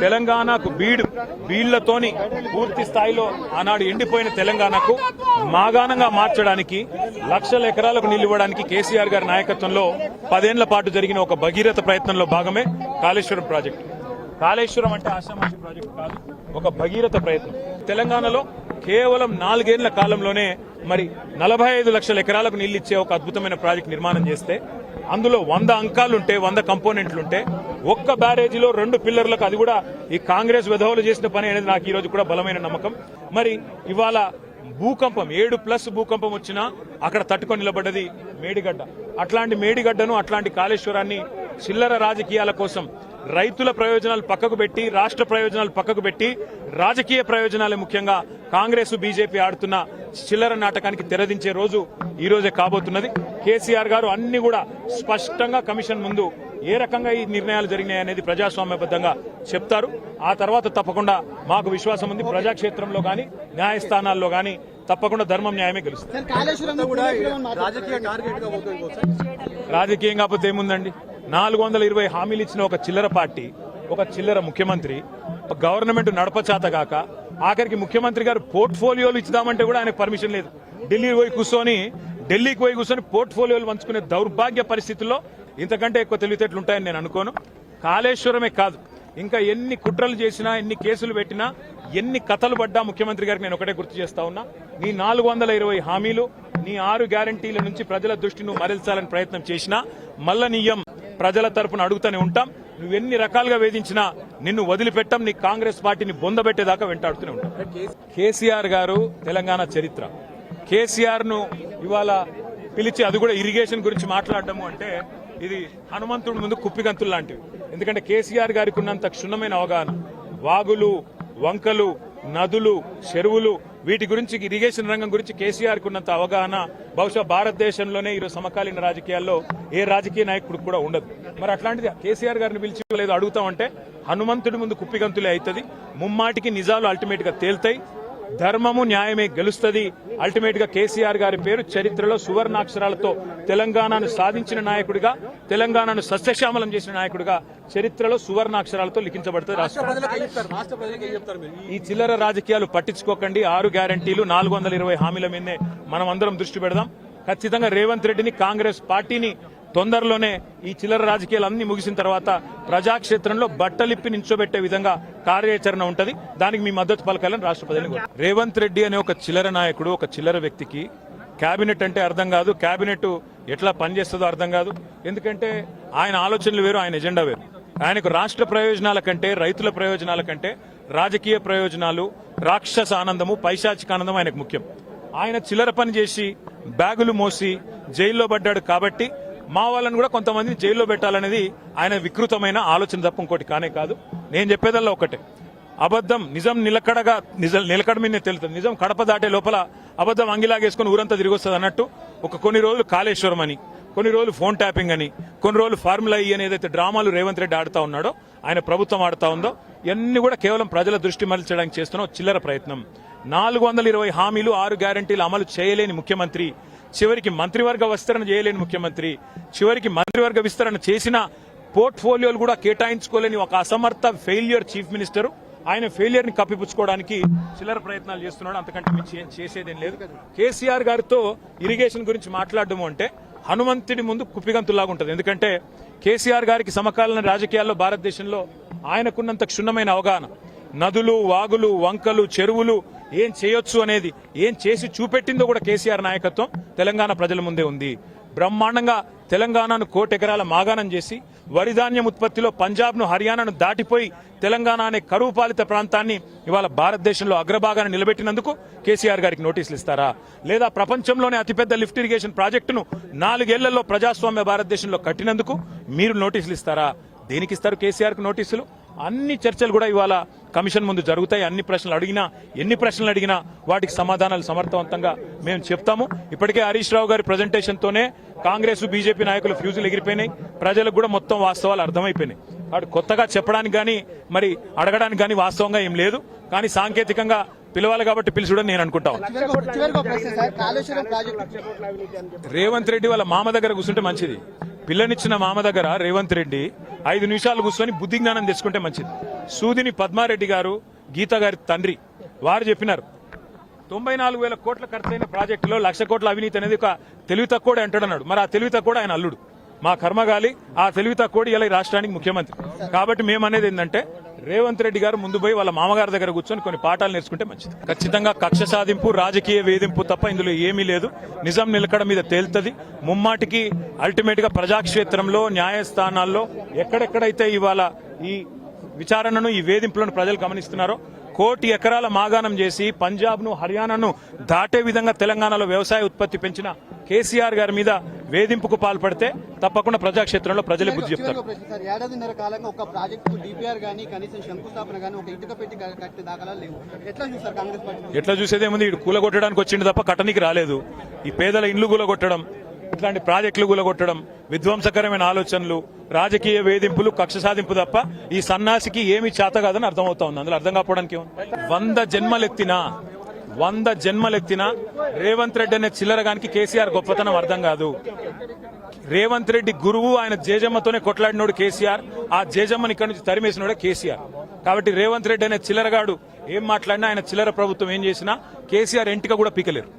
తెలంగాణకు బీళ్లతోని పూర్తి స్థాయిలో ఆనాడు ఎండిపోయిన తెలంగాణకు మాగాణంగా మార్చడానికి లక్షల ఎకరాలకు నీళ్లు ఇవ్వడానికి కేసీఆర్ గారి నాయకత్వంలో 10 ఏళ్ల పాటు జరిగిన ఒక భగీరథ ప్రయత్నంలో భాగమే కాళేశ్వరం ప్రాజెక్టు. కాళేశ్వరం అంటే ఆషామాషి ప్రాజెక్టు కాదు, ఒక భగీరథ ప్రయత్నం. తెలంగాణలో కేవలం 4 ఏళ్ల కాలంలోనే మరి 45 లక్షల ఎకరాలకు నీళ్లు ఇచ్చే ఒక అద్భుతమైన ప్రాజెక్టు నిర్మాణం చేస్తే అందులో 100 అంకాలుంటే 100 కంపోనెంట్లుంటే ఒక్క బ్యారేజీలో 2 పిల్లర్లకు, అది కూడా ఈ కాంగ్రెస్ విధవులు చేసిన పని అనేది నాకు ఈ రోజు కూడా బలమైన నమ్మకం. మరి ఇవాళ భూకంపం 7+ భూకంపం వచ్చినా అక్కడ తట్టుకొని నిలబడ్డది మేడిగడ్డ. అట్లాంటి మేడిగడ్డను, అట్లాంటి కాళేశ్వరాన్ని చిల్లర రాజకీయాల కోసం రైతుల ప్రయోజనాలు పక్కకు పెట్టి, రాష్ట్ర ప్రయోజనాలు పక్కకు పెట్టి, రాజకీయ ప్రయోజనాలే ముఖ్యంగా కాంగ్రెస్ బీజేపీ ఆడుతున్న చిల్లర నాటకానికి తెరదించే రోజు ఈ రోజే కాబోతున్నది. కేసీఆర్ గారు అన్ని కూడా స్పష్టంగా కమిషన్ ముందు ఏ రకంగా ఈ నిర్ణయాలు జరిగినాయి అనేది ప్రజాస్వామ్యబద్ధంగా చెప్తారు. ఆ తర్వాత తప్పకుండా మాకు విశ్వాసం ఉంది, ప్రజాక్షేత్రంలో గాని న్యాయస్థానాల్లో గాని తప్పకుండా ధర్మం న్యాయమే గెలుస్తుంది. రాజకీయం కాకపోతే ఏముందండి? 420 హామీలు ఇచ్చిన ఒక చిల్లర పార్టీ, ఒక చిల్లర ముఖ్యమంత్రి, గవర్నమెంట్ నడపచాతగాక ఆఖరికి ముఖ్యమంత్రి గారు పోర్ట్ఫోలియోలు ఇచ్చుదామంటే కూడా ఆయనకు పర్మిషన్ లేదు. ఢిల్లీకి పోయి కూర్చొని పోర్ట్ఫోలియోలు పంచుకునే దౌర్భాగ్య పరిస్థితుల్లో ఇంతకంటే ఎక్కువ తెలివితేటలు ఉంటాయని నేను అనుకోను. కాళేశ్వరమే కాదు, ఇంకా ఎన్ని కుట్రలు చేసినా, ఎన్ని కేసులు పెట్టినా, ఎన్ని కథలు పడ్డా ముఖ్యమంత్రి గారికి నేను ఒకటే గుర్తు చేస్తా ఉన్నా, నీ 420 హామీలు, నీ 6 గ్యారంటీల నుంచి ప్రజల దృష్టి నువ్వు మరల్చాలని ప్రయత్నం చేసినా మల్ల నీయం ప్రజల తరపున అడుగుతూనే ఉంటాం. నువ్వెన్ని రకాలుగా వేధించినా నిన్ను వదిలిపెట్టం, నీ కాంగ్రెస్ పార్టీని బొందబెట్టేదాకా వెంటాడుతూనే ఉంటాం. కేసీఆర్ గారు తెలంగాణ చరిత్ర. కేసీఆర్ ను ఇవాళ పిలిచి అది కూడా ఇరిగేషన్ గురించి మాట్లాడటము అంటే ఇది హనుమంతుడి ముందు కుప్పిగంతులు లాంటివి. ఎందుకంటే కేసీఆర్ గారికి ఉన్నంత క్షుణ్ణమైన అవగాహన, వాగులు, వంకలు, నదులు, చెరువులు, వీటి గురించి, ఇరిగేషన్ రంగం గురించి కేసీఆర్ కు ఉన్నంత అవగాహన బహుశా భారతదేశంలోనే ఈరోజు సమకాలీన రాజకీయాల్లో ఏ రాజకీయ నాయకుడు కూడా ఉండదు. మరి అట్లాంటిది కేసీఆర్ గారిని పిలిచి లేదు అడుగుతామంటే హనుమంతుడి ముందు కుప్పిగంతులే అవుతుంది. ముమ్మాటికి నిజాలు అల్టిమేట్ గా తేల్తాయి, ధర్మము న్యాయమే గెలుస్తుంది. అల్టిమేట్ గా కేసీఆర్ గారి పేరు చరిత్రలో సువర్ణాక్షరాలతో తెలంగాణను సాధించిన నాయకుడిగా, తెలంగాణను సస్యశ్యామలం చేసిన నాయకుడిగా చరిత్రలో సువర్ణాక్షరాలతో లిఖించబడుతుంది. ఈ చిల్లర రాజకీయాలు పట్టించుకోకండి. 6 గ్యారంటీలు, 420 హామీల మీదనే మనం అందరం దృష్టి పెడదాం. ఖచ్చితంగా రేవంత్ రెడ్డిని, కాంగ్రెస్ పార్టీని తొందరలోనే ఈ చిల్లర రాజకీయాలు అన్ని ముగిసిన తర్వాత ప్రజాక్షేత్రంలో బట్టలిప్పి నించోబెట్టే విధంగా కార్యాచరణ ఉంటది. దానికి మీ మద్దతు పలకాలని రాష్ట్రపతిని. రేవంత్ రెడ్డి అనే ఒక చిల్లర నాయకుడు, ఒక చిల్లర వ్యక్తికి కేబినెట్ అంటే అర్థం కాదు, కేబినెట్ ఎట్లా పనిచేస్తుందో అర్థం కాదు. ఎందుకంటే ఆయన ఆలోచనలు వేరు, ఆయన ఎజెండా వేరు. ఆయనకు రాష్ట్ర ప్రయోజనాల కంటే, రైతుల ప్రయోజనాల కంటే రాజకీయ ప్రయోజనాలు, రాక్షస ఆనందము, పైశాచిక ఆనందం ఆయనకు ముఖ్యం. ఆయన చిల్లర పని చేసి బ్యాగులు మోసి జైల్లో పడ్డాడు కాబట్టి మా వాళ్ళని కూడా కొంతమంది జైల్లో పెట్టాలనేది ఆయన వికృతమైన ఆలోచన తప్ప ఇంకోటి కానే కాదు. నేను చెప్పేదల్లా ఒకటే, అబద్దం నిజం నిలకడ మీదనే తెలుస్తుంది. నిజం కడప దాటే లోపల అబద్దం అంగిలాగేసుకుని ఊరంతా తిరిగి వస్తుంది అన్నట్టు కొన్ని రోజులు కాళేశ్వరం అని, కొన్ని రోజులు ఫోన్ ట్యాపింగ్ అని, కొన్ని రోజులు ఫార్ములా ఈ అని ఏదైతే డ్రామాలు రేవంత్ రెడ్డి ఆడుతా ఉన్నాడో, ఆయన ప్రభుత్వం ఆడుతా ఉందో, ఇవన్నీ కూడా కేవలం ప్రజల దృష్టి మరల్చడానికి చేస్తున్న చిల్లర ప్రయత్నం. 420 హామీలు, 6 గ్యారంటీలు అమలు చేయలేని ముఖ్యమంత్రి, చివరికి మంత్రివర్గ విస్తరణ చేయలేని ముఖ్యమంత్రి, చివరికి మంత్రివర్గ విస్తరణ చేసిన పోర్ట్ఫోలియోలు కూడా కేటాయించుకోలేని ఒక అసమర్థ ఫెయిల్యూర్ చీఫ్ మినిస్టర్. ఆయన ఫెయిలియర్ ని కప్పిపుచ్చుకోవడానికి చిల్లర ప్రయత్నాలు చేస్తున్నాడు. అంతకంటే మీరు చేసేదేం లేదు. కేసీఆర్ గారితో ఇరిగేషన్ గురించి మాట్లాడడం అంటే హనుమంతుడి ముందు కుప్పిగంతులాగా ఉంటుంది. ఎందుకంటే కేసీఆర్ గారికి సమకాలీన రాజకీయాల్లో భారతదేశంలో ఆయనకున్నంత క్షుణ్ణమైన అవగాహన, నదులు, వాగులు, వంకలు, చెరువులు ఏం చేయొచ్చు అనేది, ఏం చేసి చూపెట్టిందో కూడా కేసీఆర్ నాయకత్వం తెలంగాణ ప్రజల ముందే ఉంది. బ్రహ్మాండంగా తెలంగాణను 1,00,00,000 ఎకరాల మాగాణం చేసి, వరిధాన్యం ఉత్పత్తిలో పంజాబ్ను, హర్యానాను దాటిపోయి తెలంగాణ అనే కరువు పాలిత ప్రాంతాన్ని ఇవాళ భారతదేశంలో అగ్రభాగాన్ని నిలబెట్టినందుకు కేసీఆర్ గారికి నోటీసులు ఇస్తారా? లేదా ప్రపంచంలోనే అతిపెద్ద లిఫ్ట్ ఇరిగేషన్ ప్రాజెక్టును 4 ఏళ్లలో ప్రజాస్వామ్య భారతదేశంలో కట్టినందుకు మీరు నోటీసులు ఇస్తారా? దేనికి ఇస్తారు కేసీఆర్ కు నోటీసులు? అన్ని చర్చలు కూడా ఇవాళ కమిషన్ ముందు జరుగుతాయి. ఎన్ని ప్రశ్నలు అడిగినా వాటికి సమాధానాలు సమర్థవంతంగా మేము చెప్తాము. ఇప్పటికే హరీష్ రావు గారి ప్రజెంటేషన్ తోనే కాంగ్రెస్, బీజేపీ నాయకులు ఫ్యూజులు ఎగిరిపోయినాయి. ప్రజలకు కూడా మొత్తం వాస్తవాలు అర్థమైపోయినాయి. వాడు కొత్తగా చెప్పడానికి గానీ, మరి అడగడానికి గానీ వాస్తవంగా ఏం లేదు. కానీ సాంకేతికంగా పిలవాలి కాబట్టి పిలుచుడని నేను అనుకుంటాను. రేవంత్ రెడ్డి వాళ్ళ మామ దగ్గర కూర్చుంటే మంచిది. పిల్లనిచ్చిన మామ దగ్గర రేవంత్ రెడ్డి 5 నిమిషాలు కూర్చొని బుద్ధి జ్ఞానం తెచ్చుకుంటే మంచిది. సూదిని పద్మారెడ్డి గారు, గీత గారి తండ్రి వారు చెప్పినారు 94,000 కోట్ల ఖర్చైన ప్రాజెక్టులో 1,00,000 కోట్ల అవినీతి అనేది ఒక తెలివి తక్కువ అంటాడన్నాడు. మరి ఆ తెలివి తక్కువ ఆయన అల్లుడు, మా కర్మగాలి ఆ తెలివి తక్కువ ఇలా ఈ రాష్ట్రానికి ముఖ్యమంత్రి. కాబట్టి మేము అనేది ఏంటంటే రేవంత్ రెడ్డి గారు ముందు పోయి వాళ్ళ మామగారి దగ్గర కూర్చొని కొన్ని పాఠాలు నేర్చుకుంటే మంచిది. ఖచ్చితంగా కక్ష సాధింపు, రాజకీయ వేధింపు తప్ప ఇందులో ఏమీ లేదు. నిజం నిలకడ మీద తేలుతుంది. ముమ్మాటికి అల్టిమేట్ గా ప్రజాక్షేత్రంలో, న్యాయస్థానాల్లో ఎక్కడెక్కడైతే ఇవాళ ఈ విచారణను, ఈ వేధింపులను ప్రజలు గమనిస్తున్నారో, 1 కోటి ఎకరాల మాగాణం చేసి పంజాబ్ ను, హర్యానాను దాటే విధంగా తెలంగాణలో వ్యవసాయ ఉత్పత్తి పెంచిన కేసీఆర్ గారి మీద వేధింపుకు పాల్పడితే తప్పకుండా ప్రజాక్షేత్రంలో ప్రజలే బుద్ధి చెప్తారు. ఏడాదిన్నర కాలంగా ఒక ప్రాజెక్టు డిపిఆర్ గానీ, కనీసం శంకుస్థాపన గానీ, ఒక ఇటుక పెట్టి కట్టే దాఖలాలు లేవు. ఎట్లా చూస్తారు కాంగ్రెస్ పార్టీ? ఎట్లా చూసేదేముంది, ఇటు కూలగొట్టడానికి వచ్చింది తప్ప కట్టనికి రాలేదు. ఈ పేదల ఇండ్లు కూలగొట్టడం, ఇట్లాంటి ప్రాజెక్టులు కూలగొట్టడం, విధ్వంసకరమైన ఆలోచనలు, రాజకీయ వేధింపులు, కక్ష సాధింపు తప్ప ఈ సన్నాసికి ఏమి చేత కాదని అర్థమవుతా ఉంది. అందులో అర్థం కాకపోవడానికి 100 జన్మలెత్తినా రేవంత్ రెడ్డి అనే చిల్లరగానికి కేసీఆర్ గొప్పతనం అర్థం కాదు. రేవంత్ రెడ్డి గురువు, ఆయన జేజమ్మతోనే కొట్లాడినోడు కేసీఆర్. ఆ జేజమ్మని ఇక్కడి నుంచి తరిమేసినోడే కేసీఆర్. కాబట్టి రేవంత్ రెడ్డి అనే చిల్లరగాడు ఏం మాట్లాడినా, ఆయన చిల్లర ప్రభుత్వం ఏం చేసినా కేసీఆర్ ఎంటిక కూడా పీకలేరు.